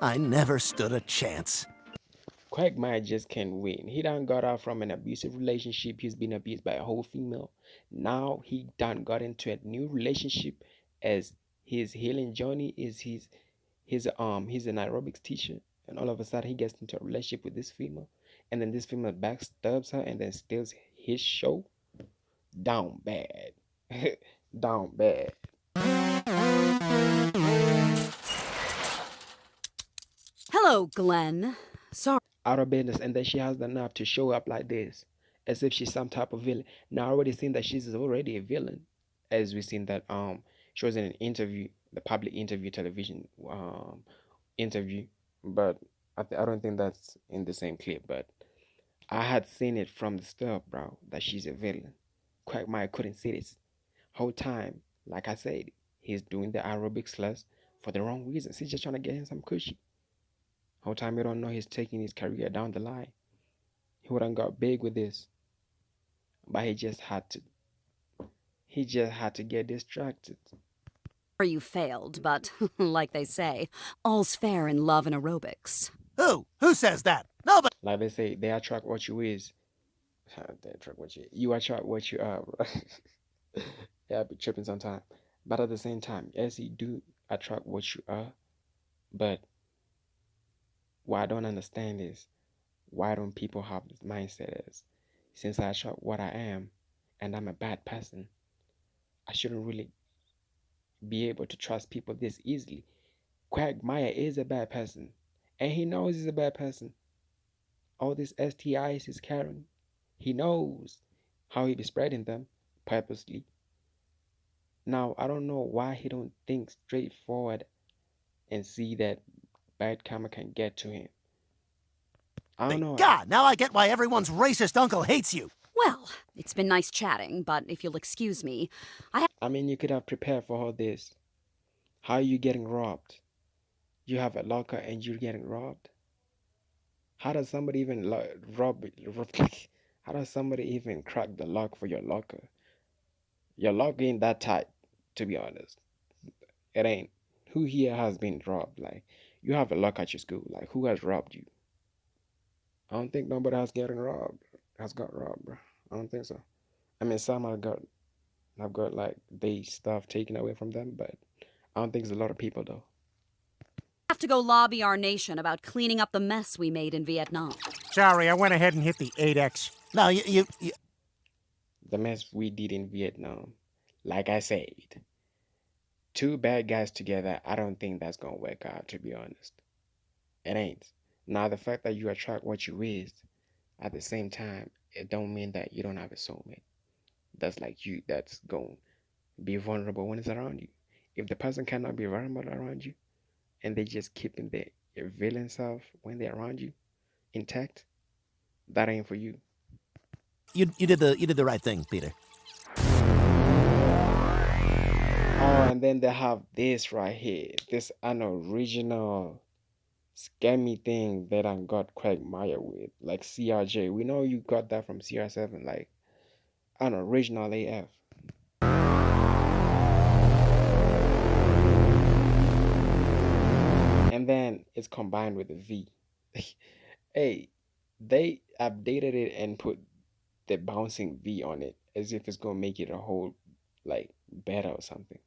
I never stood a chance. Quagmire just can't win. He done got out from an abusive relationship. He's been abused by a whole female. Now he done got into a new relationship as his healing journey is he's an aerobics teacher, and all of a sudden he gets into a relationship with this female, and then this female backstabs her and then steals his show. Down bad. Down bad. Hello, Glenn. Sorry. Out of business, and then she has the nerve to show up like this as if she's some type of villain. Now I already seen that she's already a villain, as we seen that she was in an interview, the public interview, television interview, but I don't think that's in the same clip. But I had seen it from the start, bro, that she's a villain. Quagmire couldn't see this whole time. Like I said, he's doing the aerobics class for the wrong reasons. He's just trying to get him some cushy. Whole time you don't know he's taking his career down the line. He wouldn't got big with this, but he just had to get distracted. you failed, but like they say, all's fair in love and aerobics. Who? Who says that? Nobody. Like they say, they attract what you is. They attract what you attract what you are. Yeah, I be tripping sometimes. But at the same time, yes, you do attract what you are. But what I don't understand is why don't people have this mindset as since I attract what I am and I'm a bad person, I shouldn't really be able to trust people this easily. Quagmire is a bad person. And he knows he's a bad person. All these STIs he's carrying. He knows how he be spreading them purposely. Now I don't know why he don't think straightforward and see that bad karma can get to him. I don't know. God, now I get why everyone's racist uncle hates you. Well, it's been nice chatting, but if you'll excuse me, I mean, you could have prepared for all this. How are you getting robbed? You have a locker and you're getting robbed? How does somebody even rob how does somebody even crack the lock for your locker? Your locker ain't that tight, to be honest. It ain't. Who here has been robbed? Like, you have a lock at your school. Like, who has robbed you? I don't think nobody has got robbed, bro. I don't think so. I mean, some have got like they stuff taken away from them, but I don't think it's a lot of people though. have to go lobby our nation about cleaning up the mess we made in Vietnam. Sorry, I went ahead and hit the 8X. No, The mess we did in Vietnam, like I said, two bad guys together, I don't think that's gonna work out, to be honest. It ain't. Now the fact that you attract what you is, at the same time, it don't mean that you don't have a soulmate. That's like you that's gonna be vulnerable when it's around you. If the person cannot be vulnerable around you and they just keeping their villain self when they're around you intact, that ain't for you. you did the right thing, Peter. Oh, and then they have this right here, this unoriginal scammy thing that I got Quagmire with, like CRJ. We know you got that from CR7, like unoriginal AF. And then it's combined with the V. Hey, they updated it and put the bouncing V on it as if it's gonna make it a whole like better or something.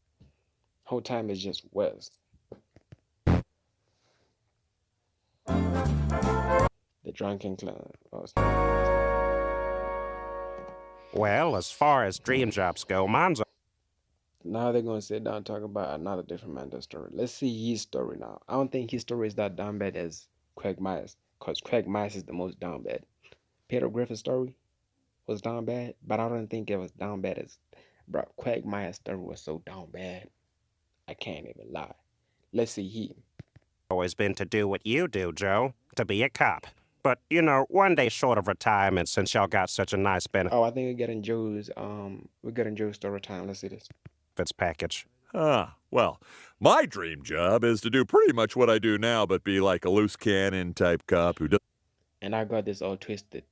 Whole time is just West. The drunken clown. Oh, Well, as far as dream jobs go, mine's now they're gonna sit down and talk about another different man's story. Let's see his story now. I don't think his story is that down bad as Craig Myers, because Craig Myers is the most down bad. Peter Griffin's story was down bad, but I don't think it was down bad as bro. Craig Myers' story was so down bad. I can't even lie. Let's see him. always been to do what you do, Joe, to be a cop. But, you know, one day short of retirement since y'all got such a nice Oh, I think we're getting Joe's story time. Let's see this. benefits package. Well, my dream job is to do pretty much what I do now, but be like a loose cannon type cop who does. And I got this all twisted.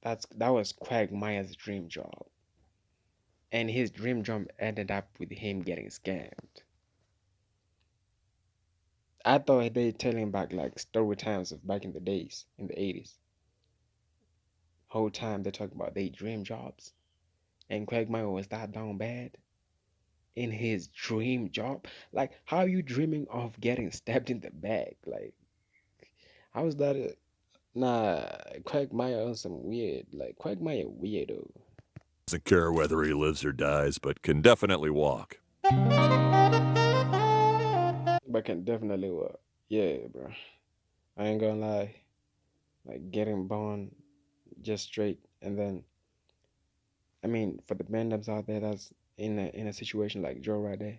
That was Quagmire's dream job. And his dream job ended up with him getting scammed. I thought they telling back like story times of back in the days in the 80s. Whole time they talk about they dream jobs, and Quagmire was that down bad in his dream job. Like, how are you dreaming of getting stabbed in the back? Like, how is that? Nah, Quagmire on some weird. Like, Quagmire weirdo. Doesn't care whether he lives or dies, but can definitely walk. But can definitely work. Yeah, bro. I ain't gonna lie. Like getting born just straight, and then I mean, for the bandoms out there that's in a situation like Joe right there,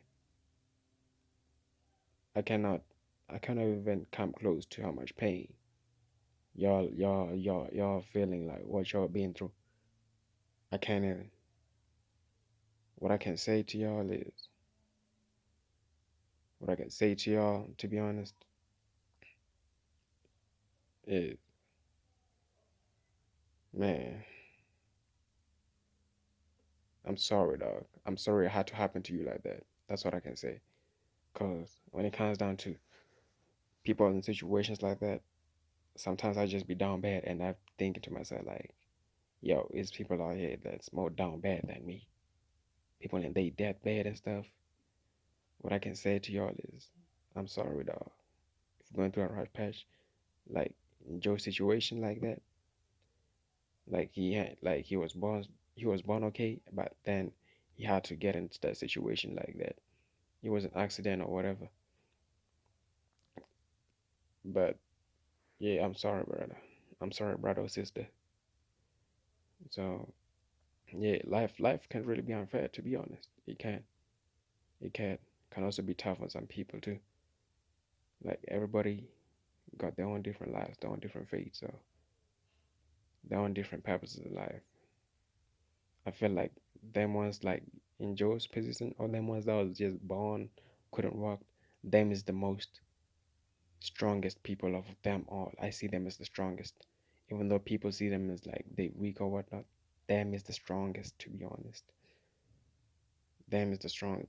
I cannot, I cannot even come close to how much pain y'all feeling like what y'all been through. I can't even. What I can say to y'all is, what I can say to y'all, to be honest, is, man, I'm sorry, dog. I'm sorry it had to happen to you like that. That's what I can say. Cause when it comes down to people in situations like that, sometimes I just be down bad, and I'm thinking to myself like, yo, it's people out here that's more down bad than me. People in they deathbed and stuff. What I can say to y'all is, I'm sorry, dog. If you're going through a rough patch, like in Joe's situation like that, like he was born okay, but then he had to get into that situation like that. It was an accident or whatever. But yeah, I'm sorry, brother. I'm sorry, brother or sister. So yeah, life can really be unfair, to be honest. It can. It can also be tough on some people too. Like everybody got their own different lives, their own different fates, so their own different purposes in life. I feel like them ones like in Joe's position, or them ones that was just born, couldn't walk, them is the most strongest people of them all. I see them as the strongest. Even though people see them as like they weak or whatnot, them is the strongest, to be honest. Them is the strong.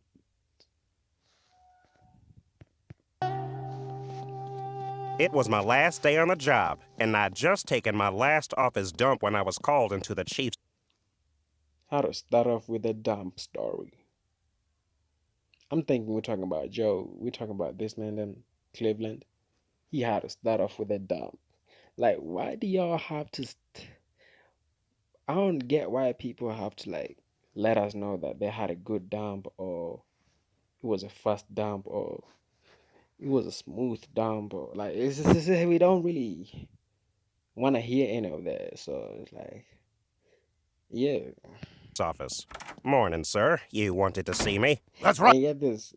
It was my last day on the job, and I'd just taken my last office dump when I was called into the chief's. How to start off with a dump story. I'm thinking we're talking about Joe. We're talking about this man in Cleveland. He had to start off with a dump. Like, why do y'all have to? I don't get why people have to like let us know that they had a good dump, or it was a fast dump, or it was a smooth dump, or like we don't really want to hear any of that. So it's like, yeah, Office. Morning, sir. You wanted to see me? That's right. and yet this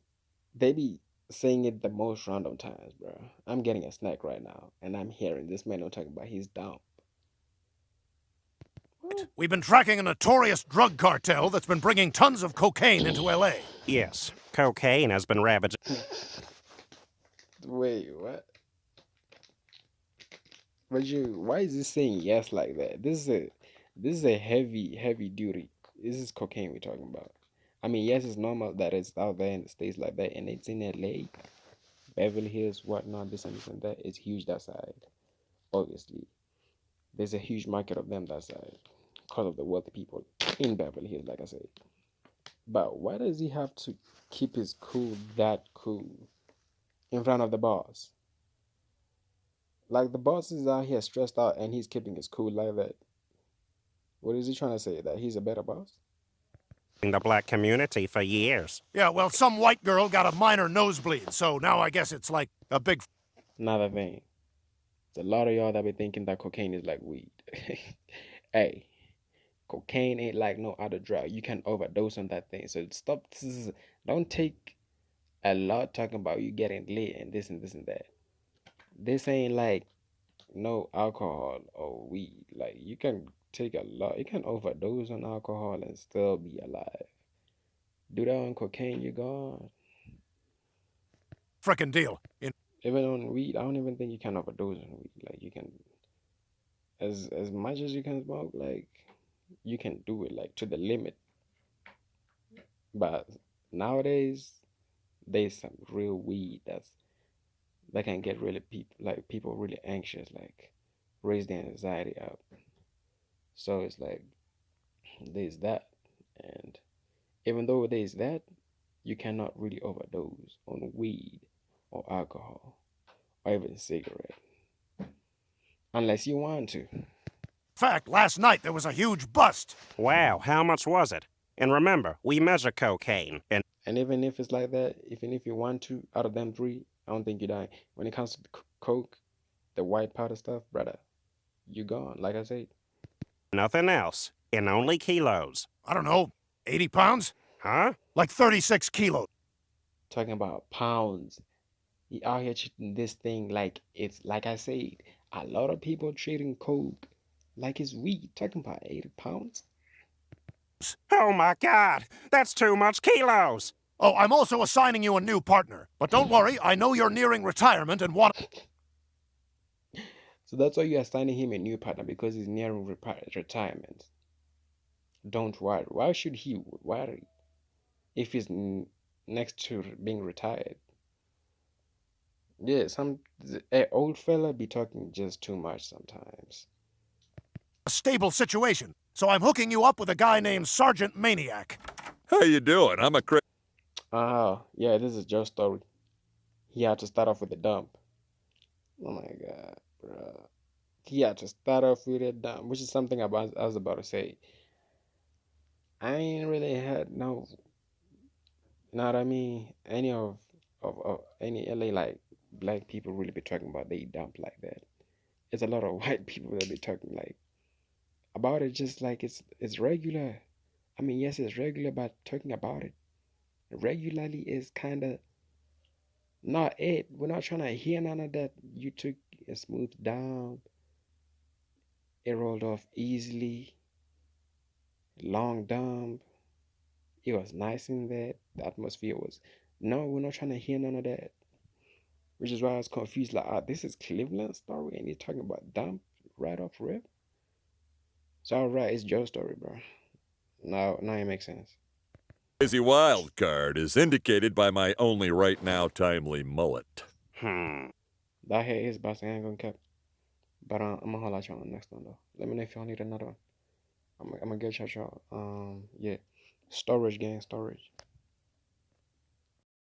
they be saying it the most random times, bro. I'm getting a snack right now, and I'm hearing this man talking about his dump. We've been tracking a notorious drug cartel that's been bringing tons of cocaine into LA. Yes. Cocaine has been ravaging. Wait, what? But you, why is he saying yes like that? This is a heavy duty. This is cocaine we're talking about. I mean, yes, it's normal that it's out there in the states like that, and it's in LA, Beverly Hills, whatnot, this and this and that. It's huge that side. Obviously, there's a huge market of them that side because of the wealthy people in Beverly Hills, like I said. But why does he have to keep his cool that cool in front of the boss? Like the boss is out here stressed out, and he's keeping his cool like that. What is he trying to say? That he's a better boss? The black community for years. Yeah, well, some white girl got a minor nosebleed, so now I guess it's like a big. Another thing. There's a lot of y'all that be thinking that cocaine is like weed. Hey, cocaine ain't like no other drug. You can overdose on that thing. So stop. Don't take a lot talking about you getting lit and this and this and that. This ain't like no alcohol or weed. Like you can take a lot. You can overdose on alcohol and still be alive. Do that on cocaine, you're gone. Frickin' deal. Even on weed, I don't even think you can overdose on weed. Like you can, as much as you can smoke, like you can do it like to the limit. But nowadays, there's some real weed that can get really people really anxious, like raise their anxiety up. So it's like there's that, and even though there's that, you cannot really overdose on weed or alcohol or even cigarette unless you want to. In fact, last night there was a huge bust. Wow, how much was it? And remember, we measure cocaine, and And even if it's like that, even if you want to, out of them three, I don't think you die. When it comes to the coke, the white powder stuff, brother, you gone. Like I said, nothing else, and only kilos. I don't know, 80 pounds? Huh? Like 36 kilos. talking about pounds. You out here treating this thing like it's like I said. A lot of people treating coke like it's weed. Talking about 80 pounds. Oh my God, that's too much kilos. Oh, I'm also assigning you a new partner. But don't worry, I know you're nearing retirement and want... So that's why you are assigning him a new partner because he's nearing retirement. Don't worry. Why should he worry if he's next to being retired? Yeah, a old fella be talking just too much sometimes. a stable situation. So I'm hooking you up with a guy named Sergeant Maniac. How you doing? I'm a Chris. Oh, yeah, this is Joe's story. He had to start off with a dump. Oh my God, bro. He had to start off with a dump, which is something I was about to say. I ain't really had no, you know what I mean? Any of any LA like black people really be talking about they dump like that. It's a lot of white people that be talking like about it just like it's regular. I mean, yes, it's regular, but talking about it regularly is kind of not it. We're not trying to hear none of that. You took a smooth down, it rolled off easily, long dump. It was nice in there. The atmosphere was. No, we're not trying to hear none of that. Which is why I was confused. Like, this is Cleveland's story, and you're talking about dump right off rip. So alright, it's Joe's story, bro. Now it makes sense. Crazy wild card is indicated by my only right now timely mullet. That hair is busting. I ain't gonna cap. But I'm gonna holler at y'all on the next one though. Let me know if y'all need another one. I'm gonna get y'all. Yeah, storage gang, storage.